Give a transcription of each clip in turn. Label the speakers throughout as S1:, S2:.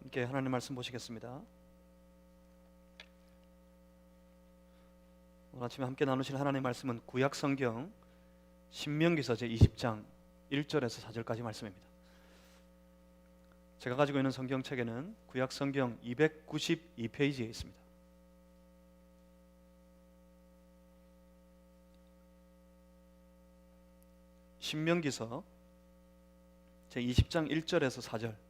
S1: 함께 하나님 말씀 보시겠습니다. 오늘 아침에 함께 나누실 하나님의 말씀은 구약 성경 신명기서 제20장 1절에서 4절까지 말씀입니다. 제가 가지고 있는 성경책에는 구약 성경 292페이지에 있습니다. 신명기서 제20장 1절에서 4절,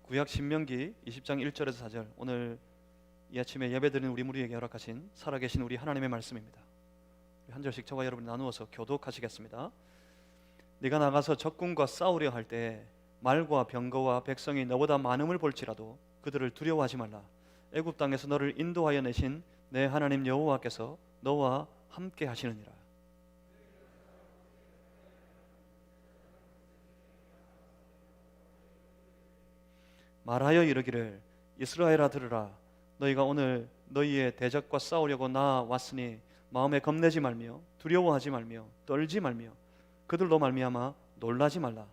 S1: 구약 신명기 20장 1절에서 4절, 오늘 이 아침에 예배드리는 우리 무리에게 허락하신 살아계신 우리 하나님의 말씀입니다. 한 절씩 저와 여러분이 나누어서 교독하시겠습니다. 네가 나가서 적군과 싸우려 할 때 말과 병거와 백성이 너보다 많음을 볼지라도 그들을 두려워하지 말라. 애굽 땅에서 너를 인도하여 내신 내 하나님 여호와께서 너와 함께 하시느니라. 말하여 이르기를 이스라엘아 들으라. 너희가 오늘 너희의 대적과 싸우려고 나왔으니 마음에 겁내지 말며 두려워하지 말며 떨지 말며 그들로 말미암아 놀라지 말라.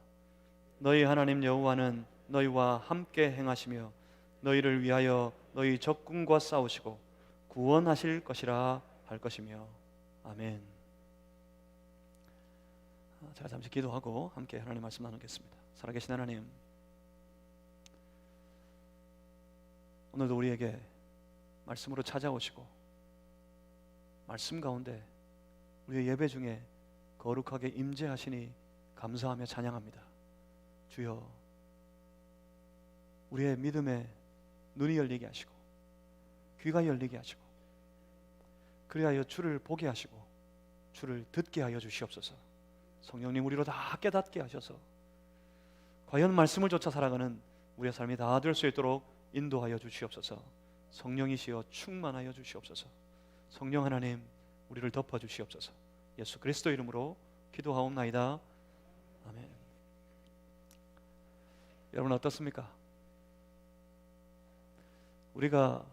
S1: 너희 하나님 여호와는 너희와 함께 행하시며 너희를 위하여 너희 적군과 싸우시고 구원하실 것이라 할 것이며. 아멘. 제가 잠시 기도하고 함께 하나님 말씀 나누겠습니다. 살아계신 하나님, 오늘도 우리에게 말씀으로 찾아오시고 말씀 가운데 우리의 예배 중에 거룩하게 임재하시니 감사하며 찬양합니다. 주여, 우리의 믿음에 눈이 열리게 하시고 귀가 열리게 하시고 그리하여 주를 보게 하시고 주를 듣게 하여 주시옵소서. 성령님, 우리로 다 깨닫게 하셔서 과연 말씀을 쫓아 살아가는 우리의 삶이 다 될 수 있도록 인도하여 주시옵소서. 성령이시여 충만하여 주시옵소서. 성령 하나님, 우리를 덮어 주시옵소서. 예수 그리스도 이름으로 기도하옵나이다. 아멘. 여러분 어떻습니까? 우리가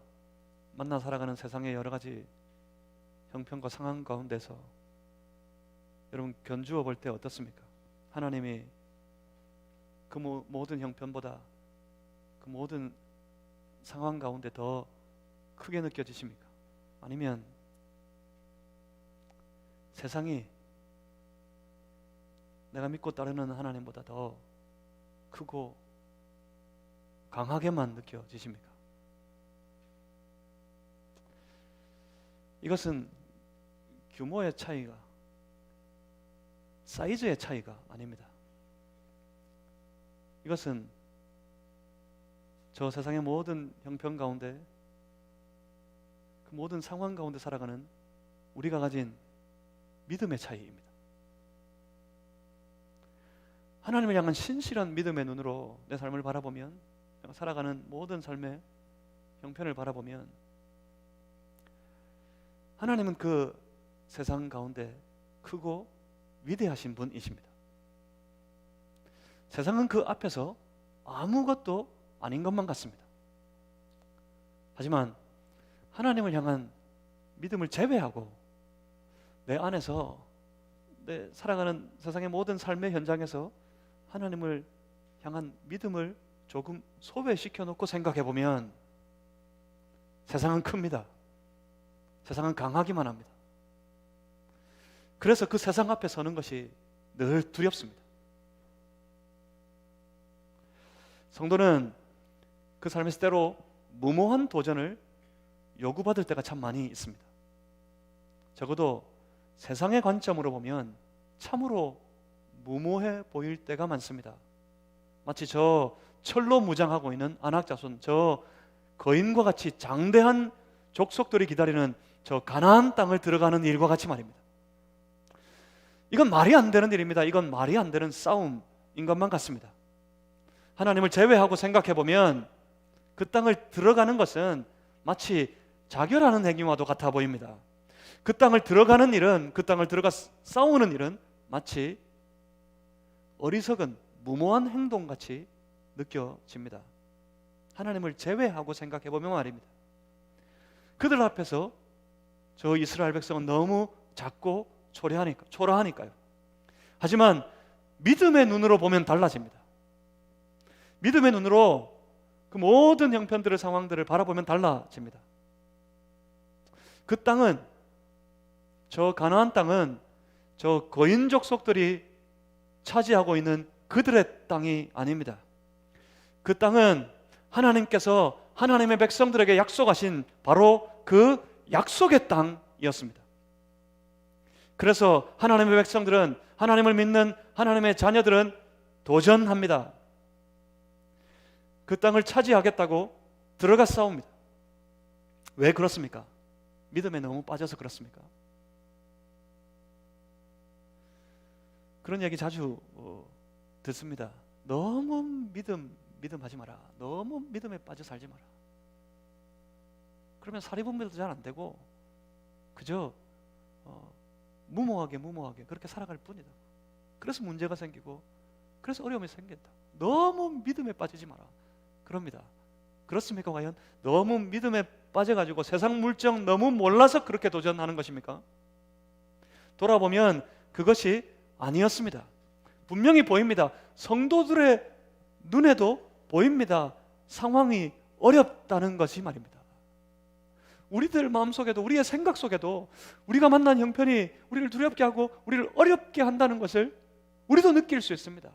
S1: 만나 살아가는 세상의 여러 가지 형편과 상황 가운데서 여러분 견주어 볼 때 어떻습니까? 하나님이 그 모든 형편보다 그 모든 상황 가운데 더 크게 느껴지십니까? 아니면 세상이 내가 믿고 따르는 하나님보다 더 크고 강하게만 느껴지십니까? 이것은 규모의 차이가, 사이즈의 차이가 아닙니다. 이것은 저 세상의 모든 형편 가운데 그 모든 상황 가운데 살아가는 우리가 가진 믿음의 차이입니다. 하나님을 향한 신실한 믿음의 눈으로 내 삶을 바라보면, 내가 살아가는 모든 삶의 형편을 바라보면 하나님은 그 세상 가운데 크고 위대하신 분이십니다. 세상은 그 앞에서 아무것도 아닌 것만 같습니다. 하지만 하나님을 향한 믿음을 제외하고 내 안에서 내 살아가는 세상의 모든 삶의 현장에서 하나님을 향한 믿음을 조금 소외시켜 놓고 생각해 보면 세상은 큽니다. 세상은 강하기만 합니다. 그래서 그 세상 앞에 서는 것이 늘 두렵습니다. 성도는 그 삶에서 때로 무모한 도전을 요구받을 때가 참 많이 있습니다. 적어도 세상의 관점으로 보면 참으로 무모해 보일 때가 많습니다. 마치 저 철로 무장하고 있는 안악자손, 저 거인과 같이 장대한 족속들이 기다리는 저 가나안 땅을 들어가는 일과 같이 말입니다. 이건 말이 안 되는 일입니다. 이건 말이 안 되는 싸움인 것만 같습니다. 하나님을 제외하고 생각해 보면 그 땅을 들어가는 것은 마치 자결하는 행위와도 같아 보입니다. 그 땅을 들어가는 일은, 그 땅을 들어가 싸우는 일은 마치 어리석은 무모한 행동같이 느껴집니다. 하나님을 제외하고 생각해 보면 말입니다. 그들 앞에서 저 이스라엘 백성은 너무 작고 초라하니까요. 하지만 믿음의 눈으로 보면 달라집니다. 믿음의 눈으로 그 모든 형편들의 상황들을 바라보면 달라집니다. 그 땅은, 저 가나안 땅은 저 거인 족속들이 차지하고 있는 그들의 땅이 아닙니다. 그 땅은 하나님께서 하나님의 백성들에게 약속하신 바로 그 약속의 땅이었습니다. 그래서 하나님의 백성들은, 하나님을 믿는 하나님의 자녀들은 도전합니다. 그 땅을 차지하겠다고 들어가 싸웁니다. 왜 그렇습니까? 믿음에 너무 빠져서 그렇습니까? 그런 얘기 자주 듣습니다. 너무 믿음하지 마라. 너무 믿음에 빠져 살지 마라. 그러면 사리분별도 잘 안 되고 그저 무모하게 그렇게 살아갈 뿐이다. 그래서 문제가 생기고 그래서 어려움이 생긴다. 너무 믿음에 빠지지 마라. 그럽니다. 그렇습니까? 과연 너무 믿음에 빠져가지고 세상 물정 너무 몰라서 그렇게 도전하는 것입니까? 돌아보면 그것이 아니었습니다. 분명히 보입니다. 성도들의 눈에도 보입니다. 상황이 어렵다는 것이 말입니다. 우리들 마음속에도, 우리의 생각 속에도 우리가 만난 형편이 우리를 두렵게 하고 우리를 어렵게 한다는 것을 우리도 느낄 수 있습니다.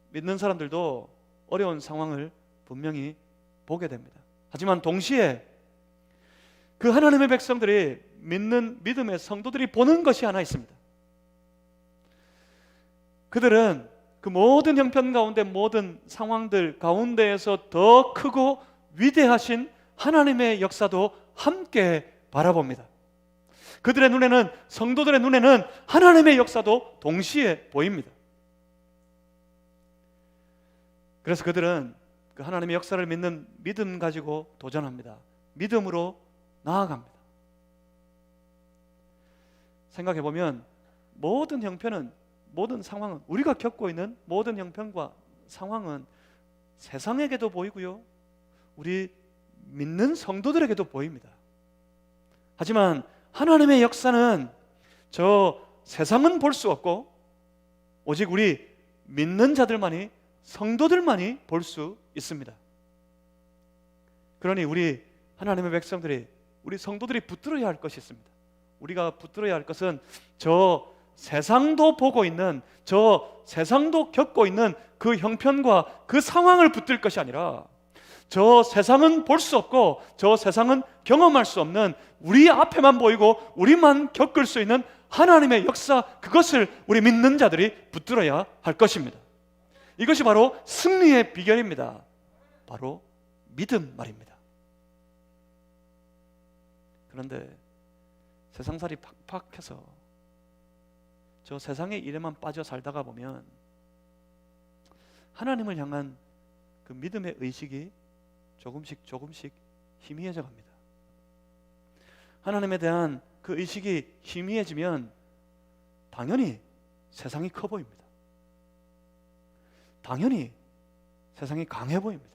S1: 믿는 사람들도 어려운 상황을 분명히 보게 됩니다. 하지만 동시에 그 하나님의 백성들이 믿는 믿음의 성도들이 보는 것이 하나 있습니다. 그들은 그 모든 형편 가운데, 모든 상황들 가운데에서 더 크고 위대하신 하나님의 역사도 함께 바라봅니다. 그들의 눈에는, 성도들의 눈에는 하나님의 역사도 동시에 보입니다. 그래서 그들은 그 하나님의 역사를 믿는 믿음 가지고 도전합니다. 믿음으로 나아갑니다. 생각해보면 모든 형편은, 모든 상황은, 우리가 겪고 있는 모든 형편과 상황은 세상에게도 보이고요, 우리 믿는 성도들에게도 보입니다. 하지만 하나님의 역사는 저 세상은 볼 수 없고 오직 우리 믿는 자들만이, 성도들만이 볼 수 있습니다. 그러니 우리 하나님의 백성들이, 우리 성도들이 붙들어야 할 것이 있습니다. 우리가 붙들어야 할 것은 저 세상도 보고 있는, 저 세상도 겪고 있는 그 형편과 그 상황을 붙들 것이 아니라 저 세상은 볼 수 없고 저 세상은 경험할 수 없는, 우리 앞에만 보이고 우리만 겪을 수 있는 하나님의 역사, 그것을 우리 믿는 자들이 붙들어야 할 것입니다. 이것이 바로 승리의 비결입니다. 바로 믿음 말입니다. 그런데 세상살이 팍팍해서 저 세상의 일에만 빠져 살다가 보면 하나님을 향한 그 믿음의 의식이 조금씩 희미해져 갑니다. 하나님에 대한 그 의식이 희미해지면 당연히 세상이 커 보입니다. 당연히 세상이 강해 보입니다.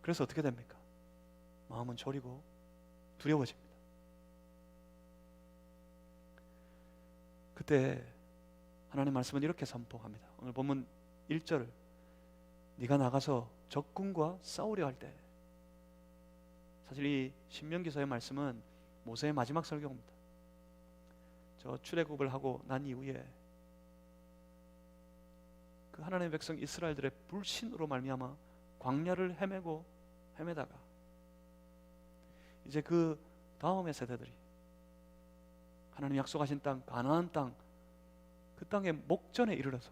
S1: 그래서 어떻게 됩니까? 마음은 졸이고 두려워집니다. 그때 하나님 말씀은 이렇게 선포합니다. 오늘 본문 1절을, 네가 나가서 적군과 싸우려 할 때. 사실 이 신명기서의 말씀은 모세의 마지막 설교입니다. 저 출애굽을 하고 난 이후에 그 하나님의 백성 이스라엘들의 불신으로 말미암아 광야를 헤매다가 이제 그 다음의 세대들이 하나님 약속하신 땅, 가나안 땅, 그 땅의 목전에 이르러서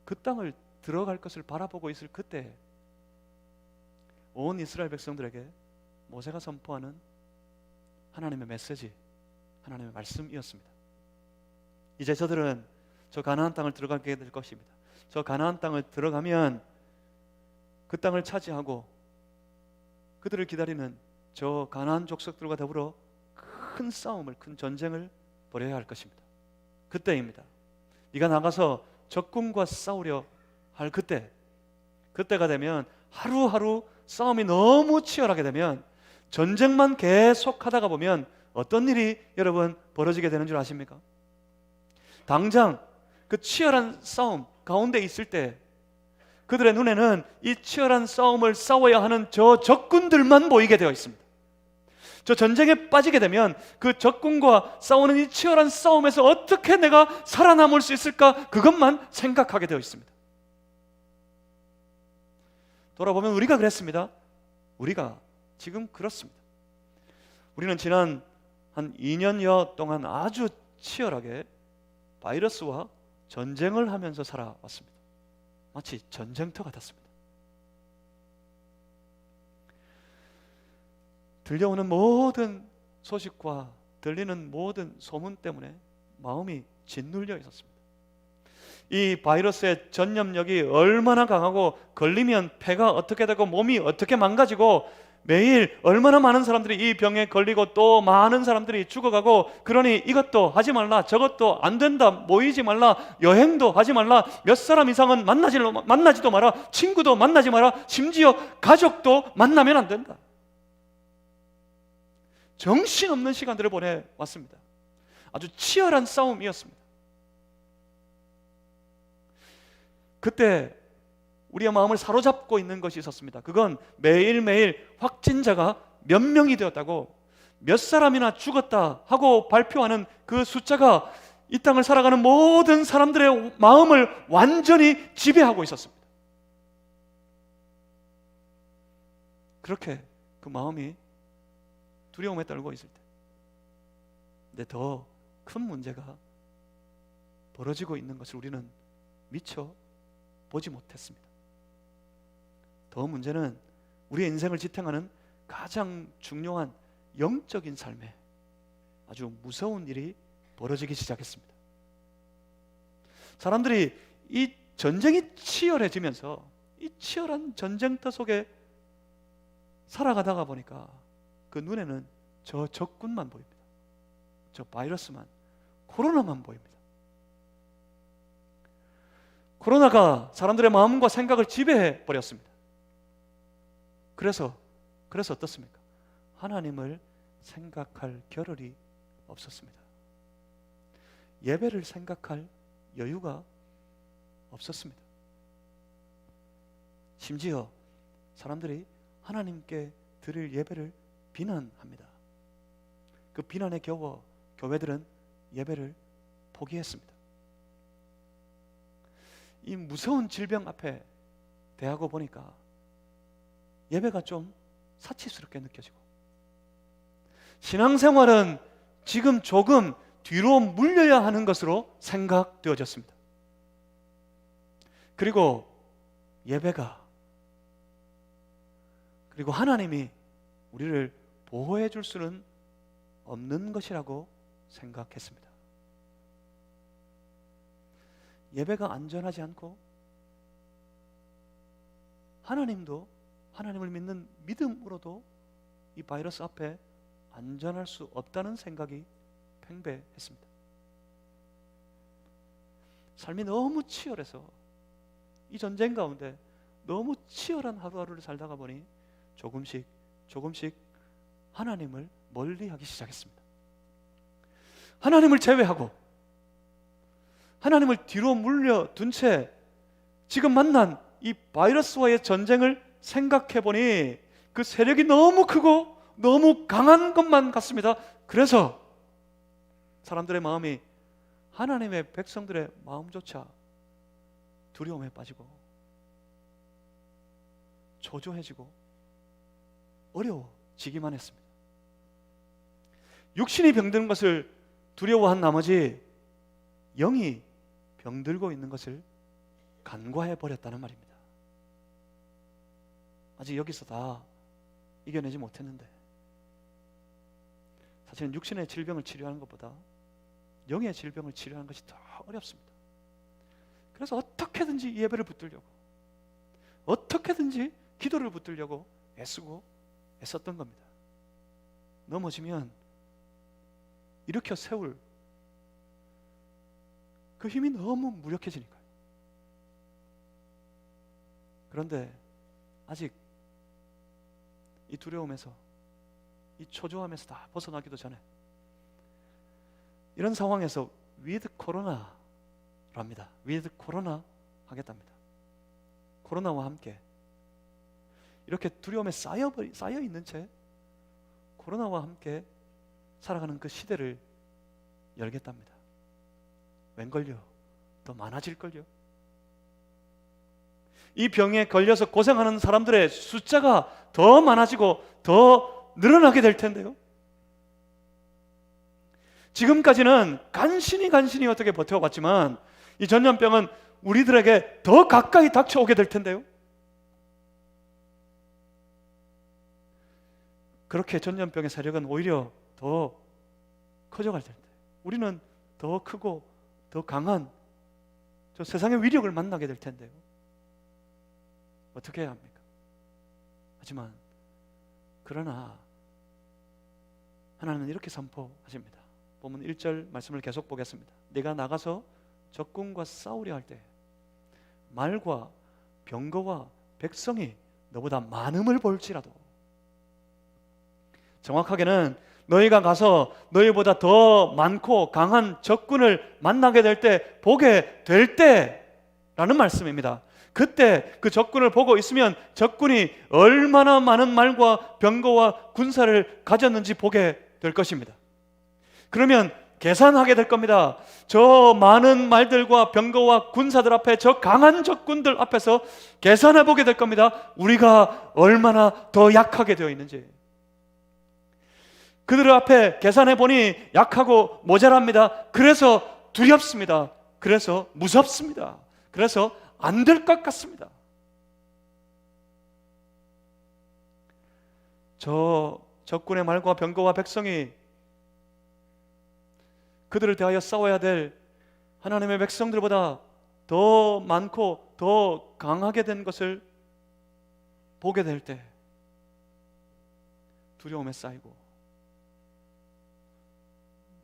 S1: 그 땅을 들어갈 것을 바라보고 있을 그때 온 이스라엘 백성들에게 모세가 선포하는 하나님의 메시지, 하나님의 말씀이었습니다. 이제 저들은 저 가나안 땅을 들어가게 될 것입니다. 저 가나안 땅을 들어가면 그 땅을 차지하고 그들을 기다리는 저 가나안 족속들과 더불어 큰 싸움을, 큰 전쟁을 벌여야 할 것입니다. 그때입니다. 네가 나가서 적군과 싸우려 할 그때가 되면, 하루하루 싸움이 너무 치열하게 되면, 전쟁만 계속 하다가 보면 어떤 일이 여러분 벌어지게 되는 줄 아십니까? 당장 그 치열한 싸움, 가운데 있을 때 그들의 눈에는 이 치열한 싸움을 싸워야 하는 저 적군들만 보이게 되어 있습니다. 저 전쟁에 빠지게 되면 그 적군과 싸우는 이 치열한 싸움에서 어떻게 내가 살아남을 수 있을까, 그것만 생각하게 되어 있습니다. 돌아보면 우리가 그랬습니다. 우리가 지금 그렇습니다. 우리는 지난 한 2년여 동안 아주 치열하게 바이러스와 전쟁을 하면서 살아왔습니다. 마치 전쟁터 같았습니다. 들려오는 모든 소식과 들리는 모든 소문 때문에 마음이 짓눌려 있었습니다. 이 바이러스의 전염력이 얼마나 강하고 걸리면 폐가 어떻게 되고 몸이 어떻게 망가지고 매일 얼마나 많은 사람들이 이 병에 걸리고 또 많은 사람들이 죽어가고, 그러니 이것도 하지 말라, 저것도 안 된다, 모이지 말라, 여행도 하지 말라, 몇 사람 이상은 만나지도 마라, 친구도 만나지 마라, 심지어 가족도 만나면 안 된다. 정신없는 시간들을 보내왔습니다. 아주 치열한 싸움이었습니다. 그때 우리의 마음을 사로잡고 있는 것이 있었습니다. 그건 매일매일 확진자가 몇 명이 되었다고, 몇 사람이나 죽었다 하고 발표하는 그 숫자가 이 땅을 살아가는 모든 사람들의 마음을 완전히 지배하고 있었습니다. 그렇게 그 마음이 두려움에 떨고 있을 때, 근데 더 큰 문제가 벌어지고 있는 것을 우리는 미처 보지 못했습니다. 더 문제는 우리의 인생을 지탱하는 가장 중요한 영적인 삶에 아주 무서운 일이 벌어지기 시작했습니다. 사람들이 이 전쟁이 치열해지면서 이 치열한 전쟁터 속에 살아가다가 보니까 그 눈에는 저 적군만 보입니다. 저 바이러스만, 코로나만 보입니다. 코로나가 사람들의 마음과 생각을 지배해 버렸습니다. 그래서 어떻습니까? 하나님을 생각할 겨를이 없었습니다. 예배를 생각할 여유가 없었습니다. 심지어 사람들이 하나님께 드릴 예배를 비난합니다. 그 비난에 겨워 교회들은 예배를 포기했습니다. 이 무서운 질병 앞에 대하고 보니까 예배가 좀 사치스럽게 느껴지고, 신앙생활은 지금 조금 뒤로 물려야 하는 것으로 생각되어졌습니다. 그리고 예배가, 그리고 하나님이 우리를 보호해 줄 수는 없는 것이라고 생각했습니다. 예배가 안전하지 않고 하나님도, 하나님을 믿는 믿음으로도 이 바이러스 앞에 안전할 수 없다는 생각이 팽배했습니다. 삶이 너무 치열해서 이 전쟁 가운데 너무 치열한 하루하루를 살다가 보니 조금씩 하나님을 멀리하기 시작했습니다. 하나님을 제외하고 하나님을 뒤로 물려둔 채 지금 만난 이 바이러스와의 전쟁을 생각해 보니 그 세력이 너무 크고 너무 강한 것만 같습니다. 그래서 사람들의 마음이 하나님의 백성들의 마음조차 두려움에 빠지고 초조해지고 어려워지기만 했습니다. 육신이 병드는 것을 두려워한 나머지 영이 병들고 있는 것을 간과해 버렸다는 말입니다. 아직 여기서 다 이겨내지 못했는데, 사실은 육신의 질병을 치료하는 것보다 영의 질병을 치료하는 것이 더 어렵습니다. 그래서 어떻게든지 이 예배를 붙들려고, 어떻게든지 기도를 붙들려고 애쓰고 애썼던 겁니다. 넘어지면 일으켜 세울 그 힘이 너무 무력해지니까요. 그런데 아직 이 두려움에서, 이 초조함에서 다 벗어나기도 전에 이런 상황에서 with 코로나로 합니다. with 코로나 하겠답니다. 코로나와 함께 이렇게 두려움에 쌓여 있는 채 코로나와 함께 살아가는 그 시대를 열겠답니다. 웬걸요? 더 많아질걸요? 이 병에 걸려서 고생하는 사람들의 숫자가 더 많아지고 더 늘어나게 될 텐데요. 지금까지는 간신히 어떻게 버텨왔지만 이 전염병은 우리들에게 더 가까이 닥쳐오게 될 텐데요. 그렇게 전염병의 세력은 오히려 더 커져갈 텐데 우리는 더 크고 더 강한 저 세상의 위력을 만나게 될 텐데요. 어떻게 해야 합니까? 하지만 그러나 하나님은 이렇게 선포하십니다. 본문 1절 말씀을 계속 보겠습니다. 네가 나가서 적군과 싸우려 할 때 말과 병거와 백성이 너보다 많음을 볼지라도, 정확하게는 너희가 가서 너희보다 더 많고 강한 적군을 만나게 될 때, 보게 될 때라는 말씀입니다. 그때 그 적군을 보고 있으면 적군이 얼마나 많은 말과 병거와 군사를 가졌는지 보게 될 것입니다. 그러면 계산하게 될 겁니다. 저 많은 말들과 병거와 군사들 앞에, 저 강한 적군들 앞에서 계산해 보게 될 겁니다. 우리가 얼마나 더 약하게 되어 있는지. 그들 앞에 계산해 보니 약하고 모자랍니다. 그래서 두렵습니다. 그래서 무섭습니다. 그래서 안 될 것 같습니다. 저 적군의 말과 병거와 백성이 그들을 대하여 싸워야 될 하나님의 백성들보다 더 많고 더 강하게 된 것을 보게 될 때 두려움에 쌓이고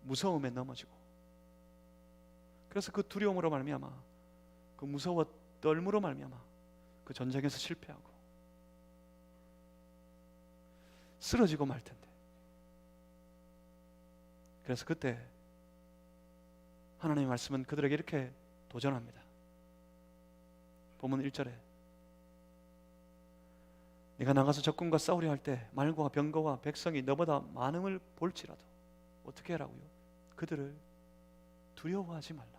S1: 무서움에 넘어지고, 그래서 그 두려움으로 말미암아, 그 무서워 떨므로 말미암아 그 전쟁에서 실패하고 쓰러지고 말 텐데, 그래서 그때 하나님의 말씀은 그들에게 이렇게 도전합니다. 본문 1절에 네가 나가서 적군과 싸우려 할 때 말과 병거와 백성이 너보다 많음을 볼지라도 어떻게 하라고요? 그들을 두려워하지 말라.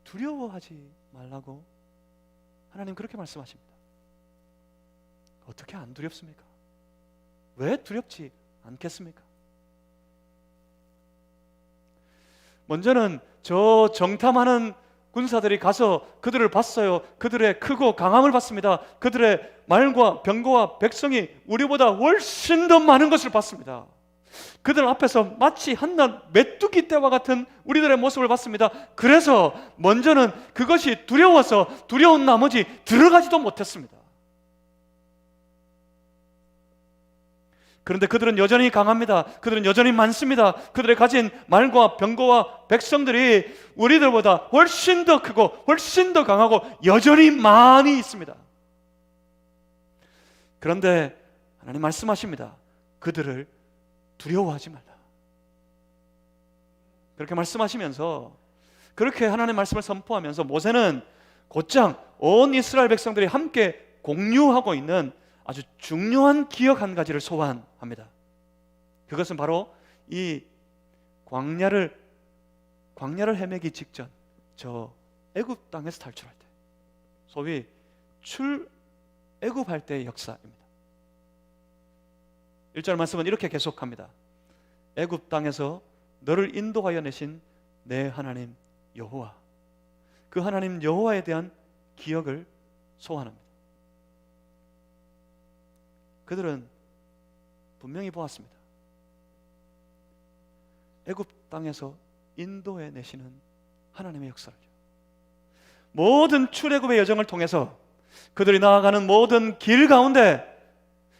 S1: 두려워하지 말라고 하나님 그렇게 말씀하십니다. 어떻게 안 두렵습니까? 왜 두렵지 않겠습니까? 먼저는 저 정탐하는 군사들이 가서 그들을 봤어요. 그들의 크고 강함을 봤습니다. 그들의 말과 병거와 백성이 우리보다 훨씬 더 많은 것을 봤습니다. 그들 앞에서 마치 한낱 메뚜기 떼와 같은 우리들의 모습을 봤습니다. 그래서 먼저는 그것이 두려워서 두려운 나머지 들어가지도 못했습니다. 그런데 그들은 여전히 강합니다. 그들은 여전히 많습니다. 그들의 가진 말과 병거와 백성들이 우리들보다 훨씬 더 크고 훨씬 더 강하고 여전히 많이 있습니다. 그런데 하나님 말씀하십니다. 그들을 두려워하지 말라. 그렇게 말씀하시면서, 그렇게 하나님의 말씀을 선포하면서 모세는 곧장 온 이스라엘 백성들이 함께 공유하고 있는 아주 중요한 기억 한 가지를 소환합니다. 그것은 바로 이 광야를 헤매기 직전 저 애굽 땅에서 탈출할 때, 소위 출애굽할 때의 역사입니다. 1절 말씀은 이렇게 계속합니다. 애굽 땅에서 너를 인도하여 내신 내 하나님 여호와, 그 하나님 여호와에 대한 기억을 소환합니다. 그들은 분명히 보았습니다. 애굽 땅에서 인도해 내시는 하나님의 역사를, 모든 출애굽의 여정을 통해서 그들이 나아가는 모든 길 가운데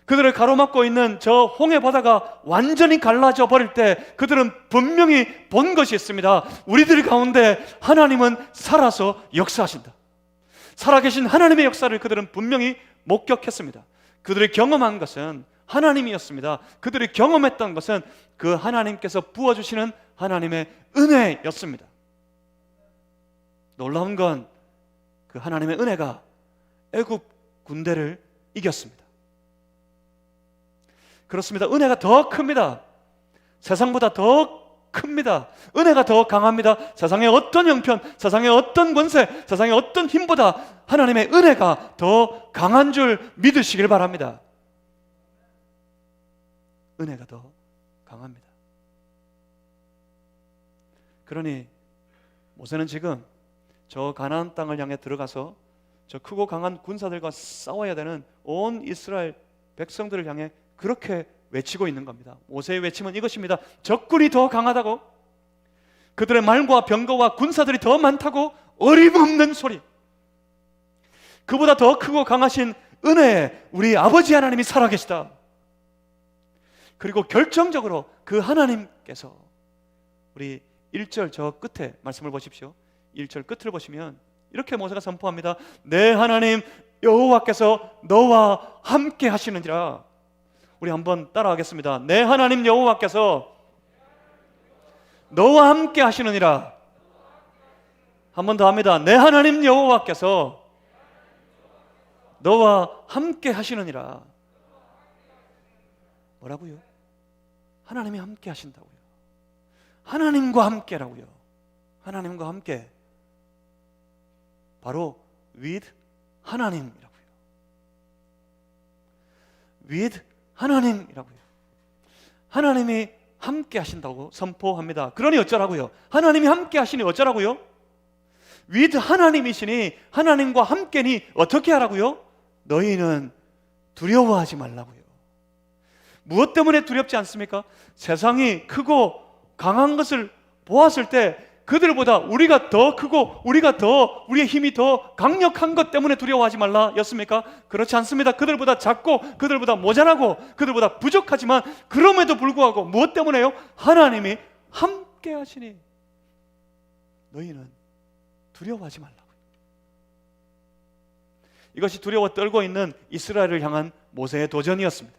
S1: 그들을 가로막고 있는 저 홍해 바다가 완전히 갈라져 버릴 때 그들은 분명히 본 것이 있습니다. 우리들 가운데 하나님은 살아서 역사하신다. 살아계신 하나님의 역사를 그들은 분명히 목격했습니다. 그들이 경험한 것은 하나님이었습니다. 그들이 경험했던 것은 그 하나님께서 부어주시는 하나님의 은혜였습니다. 놀라운 건 그 하나님의 은혜가 애굽 군대를 이겼습니다. 그렇습니다. 은혜가 더 큽니다. 세상보다 더 큽니다. 은혜가 더 강합니다. 세상의 어떤 형편, 세상의 어떤 권세, 세상의 어떤 힘보다 하나님의 은혜가 더 강한 줄 믿으시길 바랍니다. 은혜가 더 강합니다. 그러니 모세는 지금 저 가나안 땅을 향해 들어가서 저 크고 강한 군사들과 싸워야 되는 온 이스라엘 백성들을 향해 그렇게 외치고 있는 겁니다. 모세의 외침은 이것입니다. 적군이 더 강하다고, 그들의 말과 병거와 군사들이 더 많다고, 어림없는 소리. 그보다 더 크고 강하신 은혜의 우리 아버지 하나님이 살아계시다. 그리고 결정적으로 그 하나님께서, 우리 1절 저 끝에 말씀을 보십시오. 1절 끝을 보시면 이렇게 모세가 선포합니다. 내 하나님 여호와께서 너와 함께 하시느니라. 우리 한번 따라하겠습니다. 내 하나님 여호와께서 너와 함께 하시느니라. 한 번 더 합니다. 내 하나님 여호와께서 너와 함께 하시느니라. 뭐라고요? 하나님이 함께 하신다고요. 하나님과 함께라고요. 하나님과 함께. 바로 with 하나님이라고요. with 하나님이라고요. 하나님이 함께 하신다고 선포합니다. 그러니 어쩌라고요? 하나님이 함께 하시니 어쩌라고요? with 하나님이시니 하나님과 함께니 어떻게 하라고요? 너희는 두려워하지 말라고요. 무엇 때문에 두렵지 않습니까? 세상이 크고 강한 것을 보았을 때 그들보다 우리가 더 크고 우리의 힘이 더 강력한 것 때문에 두려워하지 말라 였습니까? 그렇지 않습니다. 그들보다 작고 그들보다 모자라고 그들보다 부족하지만 그럼에도 불구하고 무엇 때문에요? 하나님이 함께 하시니 너희는 두려워하지 말라고요. 이것이 두려워 떨고 있는 이스라엘을 향한 모세의 도전이었습니다.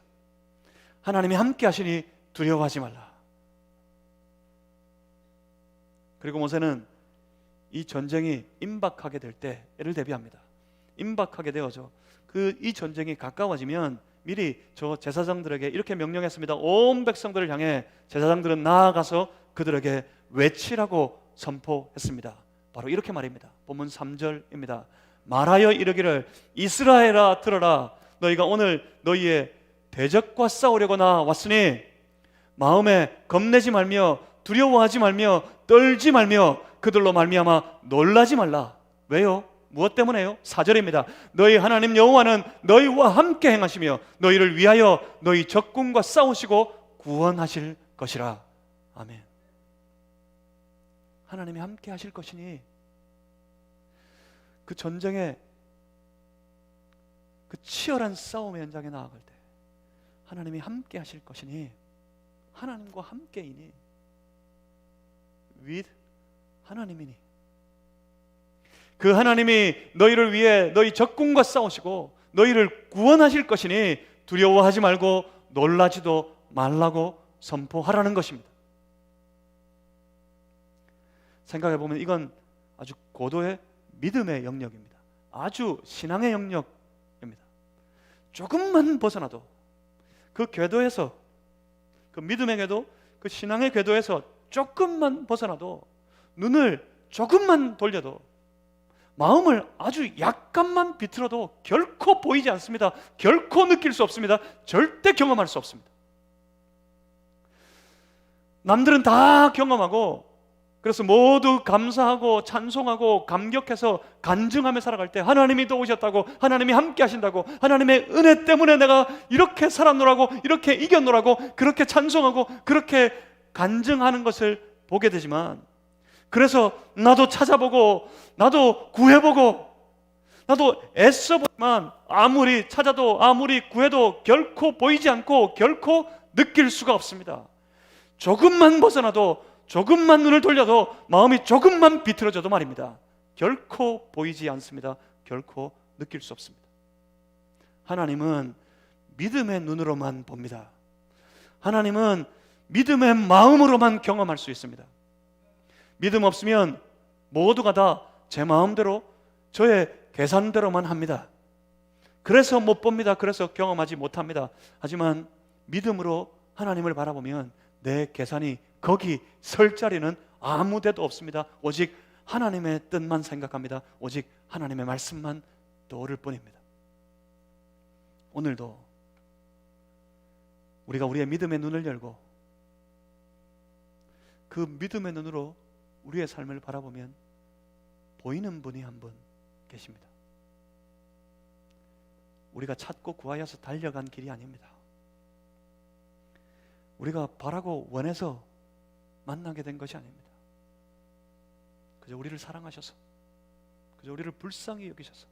S1: 하나님이 함께 하시니 두려워하지 말라. 그리고 모세는 이 전쟁이 임박하게 될 때를 대비합니다. 임박하게 되어져 이 전쟁이 가까워지면 미리 저 제사장들에게 이렇게 명령했습니다. 온 백성들을 향해 제사장들은 나아가서 그들에게 외치라고 선포했습니다. 바로 이렇게 말입니다. 본문 3절입니다. 말하여 이르기를 이스라엘아 들어라. 너희가 오늘 너희의 대적과 싸우려고 나왔으니 마음에 겁내지 말며 두려워하지 말며 떨지 말며 그들로 말미암아 놀라지 말라. 왜요? 무엇 때문에요? 4절입니다. 너희 하나님 여호와는 너희와 함께 행하시며 너희를 위하여 너희 적군과 싸우시고 구원하실 것이라. 아멘. 하나님이 함께 하실 것이니 그 전쟁의 그 치열한 싸움의 현장에 나아갈 때 하나님이 함께 하실 것이니 하나님과 함께이니 with 하나님이니 그 하나님이 너희를 위해 너희 적군과 싸우시고 너희를 구원하실 것이니 두려워하지 말고 놀라지도 말라고 선포하라는 것입니다. 생각해보면 이건 아주 고도의 믿음의 영역입니다. 아주 신앙의 영역입니다. 조금만 벗어나도 그 궤도에서, 그 믿음의 궤도, 그 신앙의 궤도에서 조금만 벗어나도, 눈을 조금만 돌려도, 마음을 아주 약간만 비틀어도 결코 보이지 않습니다. 결코 느낄 수 없습니다. 절대 경험할 수 없습니다. 남들은 다 경험하고 그래서 모두 감사하고 찬송하고 감격해서 간증하며 살아갈 때 하나님이 도우셨다고, 하나님이 함께 하신다고, 하나님의 은혜 때문에 내가 이렇게 살았노라고, 이렇게 이겼노라고 그렇게 찬송하고 그렇게 간증하는 것을 보게 되지만, 그래서 나도 찾아보고 나도 구해보고 나도 애써보지만 아무리 찾아도 아무리 구해도 결코 보이지 않고 결코 느낄 수가 없습니다. 조금만 벗어나도, 조금만 눈을 돌려도, 마음이 조금만 비틀어져도 말입니다, 결코 보이지 않습니다. 결코 느낄 수 없습니다. 하나님은 믿음의 눈으로만 봅니다. 하나님은 믿음의 마음으로만 경험할 수 있습니다. 믿음 없으면 모두가 다 제 마음대로 저의 계산대로만 합니다. 그래서 못 봅니다. 그래서 경험하지 못합니다. 하지만 믿음으로 하나님을 바라보면 내 계산이 거기 설 자리는 아무 데도 없습니다. 오직 하나님의 뜻만 생각합니다. 오직 하나님의 말씀만 떠오를 뿐입니다. 오늘도 우리가 우리의 믿음의 눈을 열고 그 믿음의 눈으로 우리의 삶을 바라보면 보이는 분이 한 분 계십니다. 우리가 찾고 구하여서 달려간 길이 아닙니다. 우리가 바라고 원해서 만나게 된 것이 아닙니다. 그저 우리를 사랑하셔서, 그저 우리를 불쌍히 여기셔서,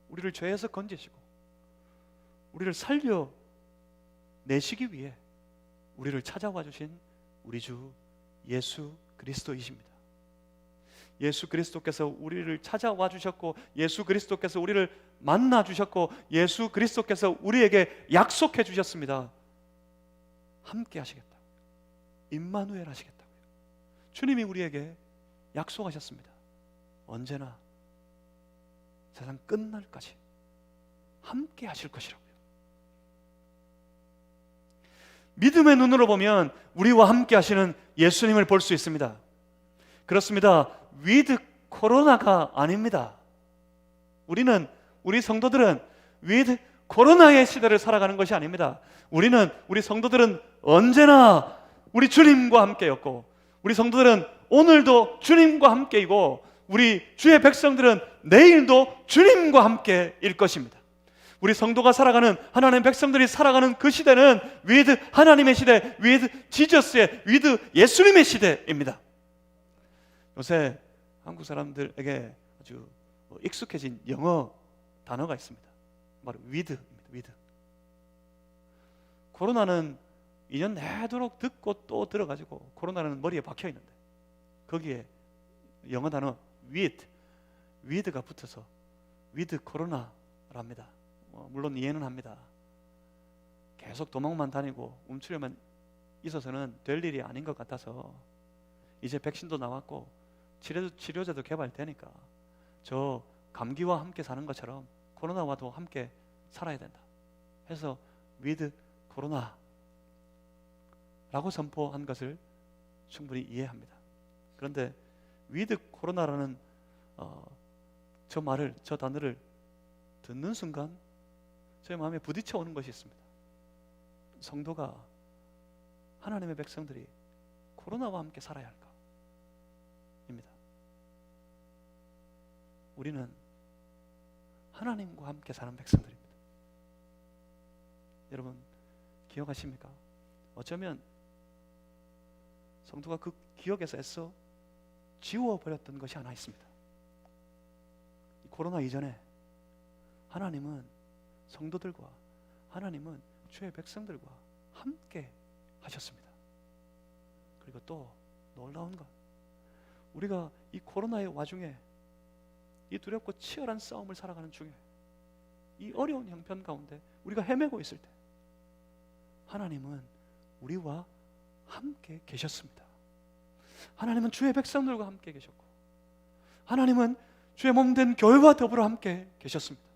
S1: 우리를 죄에서 건지시고 우리를 살려 내시기 위해 우리를 찾아와 주신 우리 주 예수 그리스도이십니다. 예수 그리스도께서 우리를 찾아와 주셨고, 예수 그리스도께서 우리를 만나 주셨고, 예수 그리스도께서 우리에게 약속해 주셨습니다. 함께 하시겠다, 임마누엘 하시겠다고요. 주님이 우리에게 약속하셨습니다. 언제나 세상 끝날까지 함께 하실 것이라고요. 믿음의 눈으로 보면 우리와 함께 하시는 예수님을 볼 수 있습니다. 그렇습니다. 위드 코로나가 아닙니다. 우리 성도들은 위드 코로나의 시대를 살아가는 것이 아닙니다. 우리 성도들은 언제나 우리 주님과 함께였고, 우리 성도들은 오늘도 주님과 함께이고, 우리 주의 백성들은 내일도 주님과 함께일 것입니다. 우리 성도가 살아가는, 하나님의 백성들이 살아가는 그 시대는 위드 하나님의 시대, 위드 지저스의, 위드 예수님의 시대입니다. 요새 한국 사람들에게 아주 익숙해진 영어 단어가 있습니다. 바로 위드입니다. 위드. 코로나는 2년 내도록 듣고 또 들어가지고 코로나는 머리에 박혀 있는데 거기에 영어 단어 위드가 붙어서 위드 코로나랍니다. 물론 이해는 합니다. 계속 도망만 다니고 움츠려만 있어서는 될 일이 아닌 것 같아서 이제 백신도 나왔고 치료제도 개발되니까 저 감기와 함께 사는 것처럼 코로나와도 함께 살아야 된다 해서 위드 코로나라고 선포한 것을 충분히 이해합니다. 그런데 위드 코로나라는 저 단어를 듣는 순간 제 마음에 부딪혀 오는 것이 있습니다. 성도가, 하나님의 백성들이 코로나와 함께 살아야 할까? 입니다. 우리는 하나님과 함께 사는 백성들입니다. 여러분 기억하십니까? 어쩌면 성도가 그 기억에서 애써 지워버렸던 것이 하나 있습니다. 코로나 이전에 하나님은 성도들과, 하나님은 주의 백성들과 함께 하셨습니다. 그리고 또 놀라운 것, 우리가 이 코로나의 와중에 이 두렵고 치열한 싸움을 살아가는 중에 이 어려운 형편 가운데 우리가 헤매고 있을 때 하나님은 우리와 함께 계셨습니다. 하나님은 주의 백성들과 함께 계셨고, 하나님은 주의 몸된 교회와 더불어 함께 계셨습니다.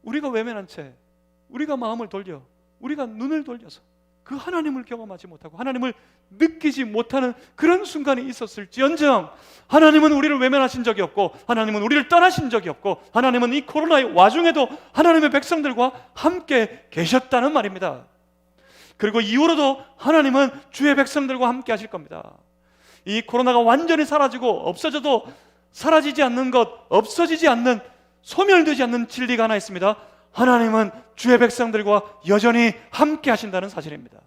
S1: 우리가 외면한 채, 우리가 마음을 돌려, 우리가 눈을 돌려서 그 하나님을 경험하지 못하고 하나님을 느끼지 못하는 그런 순간이 있었을지언정 하나님은 우리를 외면하신 적이 없고, 하나님은 우리를 떠나신 적이 없고, 하나님은 이 코로나의 와중에도 하나님의 백성들과 함께 계셨다는 말입니다. 그리고 이후로도 하나님은 주의 백성들과 함께 하실 겁니다. 이 코로나가 완전히 사라지고 없어져도 사라지지 않는 것, 없어지지 않는, 소멸되지 않는 진리가 하나 있습니다. 하나님은 주의 백성들과 여전히 함께 하신다는 사실입니다.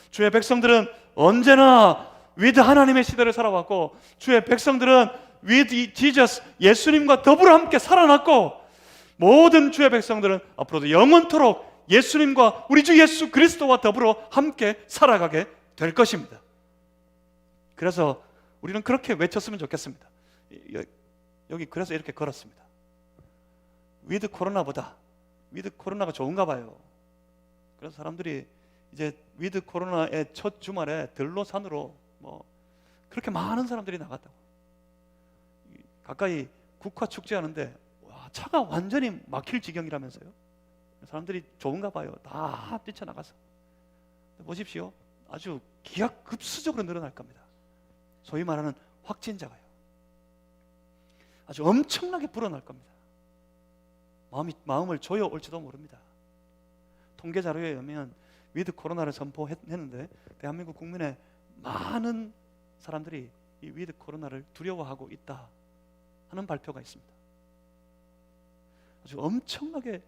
S1: 주의 백성들은 언제나 위드 하나님의 시대를 살아왔고, 주의 백성들은 위드 지저스 예수님과 더불어 함께 살아났고, 모든 주의 백성들은 앞으로도 영원토록 예수님과 우리 주 예수 그리스도와 더불어 함께 살아가게 될 것입니다. 그래서 우리는 그렇게 외쳤으면 좋겠습니다. 여기 그래서 이렇게 걸었습니다. 위드 코로나보다 위드 코로나가 좋은가 봐요. 그래서 사람들이 이제 위드 코로나의 첫 주말에 들로산으로 그렇게 많은 사람들이 나갔다고. 가까이 국화 축제하는데 와, 차가 완전히 막힐 지경이라면서요. 사람들이 좋은가 봐요. 다 뛰쳐나가서. 보십시오. 아주 기하급수적으로 늘어날 겁니다. 소위 말하는 확진자가요. 아주 엄청나게 불어날 겁니다. 마음을 조여올지도 모릅니다. 통계 자료에 의하면 위드 코로나를 선포했는데 대한민국 국민의 많은 사람들이 이 위드 코로나를 두려워하고 있다 하는 발표가 있습니다. 아주 엄청나게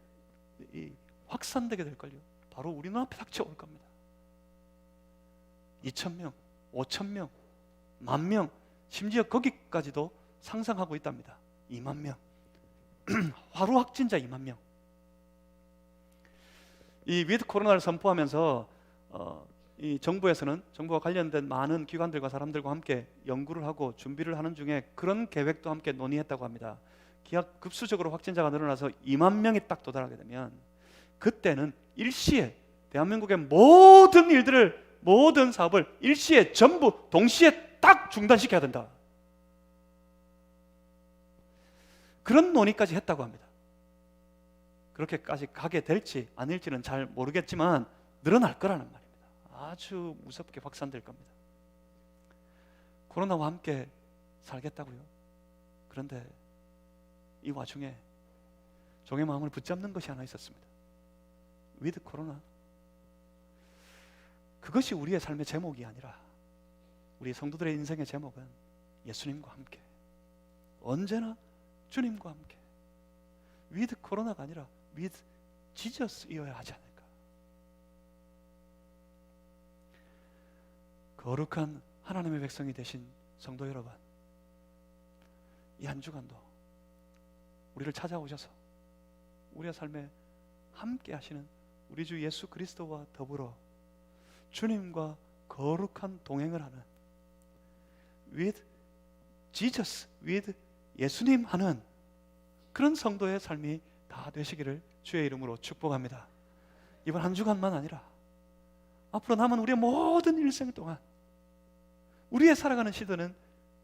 S1: 확산되게 될 걸요. 바로 우리 눈앞에 닥쳐올 겁니다. 2,000명, 5,000명, 10,000명, 심지어 거기까지도 상상하고 있답니다. 2만 명. 하루 확진자 2만 명. 이 위드 코로나를 선포하면서 이 정부에서는 정부와 관련된 많은 기관들과 사람들과 함께 연구를 하고 준비를 하는 중에 그런 계획도 함께 논의했다고 합니다. 기하급수적으로 확진자가 늘어나서 2만 명이 딱 도달하게 되면 그때는 일시에 대한민국의 모든 일들을, 모든 사업을 일시에 전부 동시에 딱 중단시켜야 된다. 그런 논의까지 했다고 합니다. 그렇게까지 가게 될지 아닐지는 잘 모르겠지만 늘어날 거라는 말입니다. 아주 무섭게 확산될 겁니다. 코로나와 함께 살겠다고요. 그런데 이 와중에 종의 마음을 붙잡는 것이 하나 있었습니다. 위드 코로나. 그것이 우리의 삶의 제목이 아니라 우리 성도들의 인생의 제목은 예수님과 함께, 언제나 주님과 함께. 위드 코로나가 아니라 with 지저스이어야 하지 않을까. 거룩한 하나님의 백성이 되신 성도 여러분, 이 한 주간도 우리를 찾아오셔서 우리의 삶에 함께 하시는 우리 주 예수 그리스도와 더불어 주님과 거룩한 동행을 하는 with Jesus, with 예수님 하는 그런 성도의 삶이 다 되시기를 주의 이름으로 축복합니다. 이번 한 주간만 아니라 앞으로 남은 우리의 모든 일생 동안 우리의 살아가는 시대는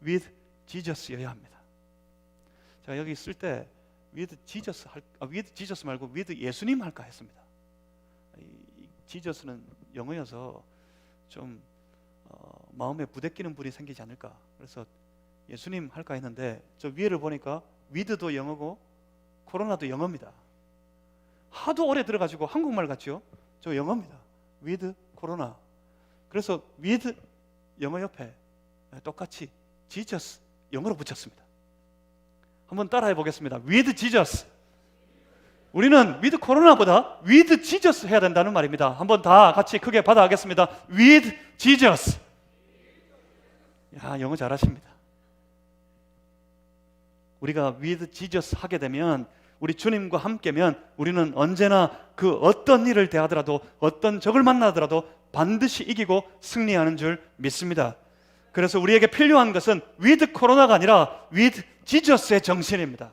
S1: with Jesus여야 합니다. 제가 여기 있을 때 with Jesus 말고 with 예수님 할까 했습니다. 지저스는 영어여서 좀 마음에 부대끼는 분이 생기지 않을까. 그래서 예수님 할까 했는데 저 위에를 보니까 with도 영어고 코로나도 영어입니다. 하도 오래 들어가지고 한국말 같죠? 저 영어입니다. with 코로나. 그래서 with 영어 옆에 똑같이 Jesus 영어로 붙였습니다. 한번 따라해 보겠습니다. with Jesus. 우리는 with 코로나보다 with Jesus 해야 된다는 말입니다. 한번 다 같이 크게 받아가겠습니다. with Jesus. 야, 영어 잘하십니다. 우리가 with Jesus 하게 되면, 우리 주님과 함께면 우리는 언제나 그 어떤 일을 대하더라도, 어떤 적을 만나더라도 반드시 이기고 승리하는 줄 믿습니다. 그래서 우리에게 필요한 것은 with 코로나가 아니라 with Jesus의 정신입니다.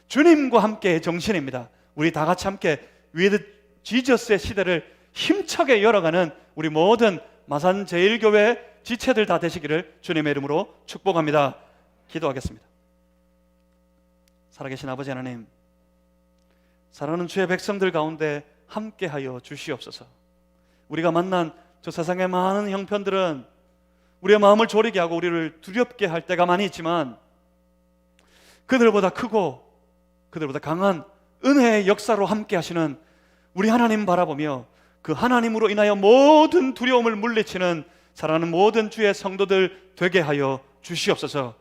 S1: 주님과 함께의 정신입니다. 우리 다 같이 함께 with Jesus의 시대를 힘차게 열어가는 우리 모든 마산 제1교회 지체들 다 되시기를 주님의 이름으로 축복합니다. 기도하겠습니다. 살아계신 아버지 하나님, 사랑하는 주의 백성들 가운데 함께하여 주시옵소서. 우리가 만난 저 세상의 많은 형편들은 우리의 마음을 졸이게 하고 우리를 두렵게 할 때가 많이 있지만, 그들보다 크고 그들보다 강한 은혜의 역사로 함께 하시는 우리 하나님 바라보며 그 하나님으로 인하여 모든 두려움을 물리치는 사랑하는 모든 주의 성도들 되게 하여 주시옵소서.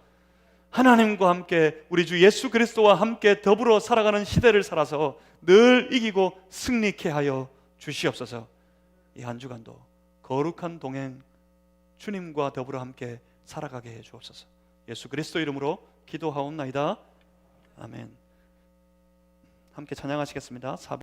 S1: 하나님과 함께 우리 주 예수 그리스도와 함께 더불어 살아가는 시대를 살아서 늘 이기고 승리케 하여 주시옵소서. 이 한 주간도 거룩한 동행 주님과 더불어 함께 살아가게 해 주옵소서. 예수 그리스도 이름으로 기도하옵나이다. 아멘. 함께 찬양하시겠습니다.